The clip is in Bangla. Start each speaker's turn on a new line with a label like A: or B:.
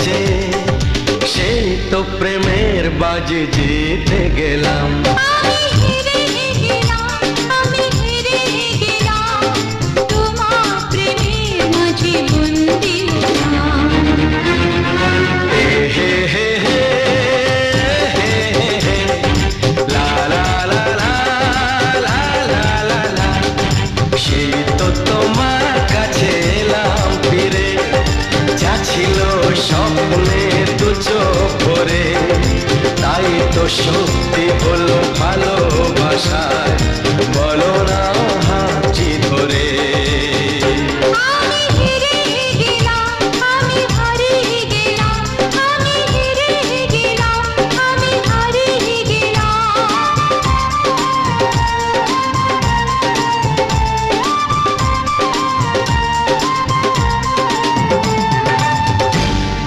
A: কাছে, সেই তো প্রেমের বাজি জিতে গেলাম।
B: আমি হেরে গেলাম, আমি হেরে গেলাম, তোমার প্রেমের মাঝে বন্দি হলাম।
A: হে হে হে হে হে হে, লা লা লা লা লা লা লা লা। সেই তো তোমার কাছে এলাম ফিরে, যা ছিল স্বপ্নে দু চোখ ভরে, তাই তো সত্যি হলো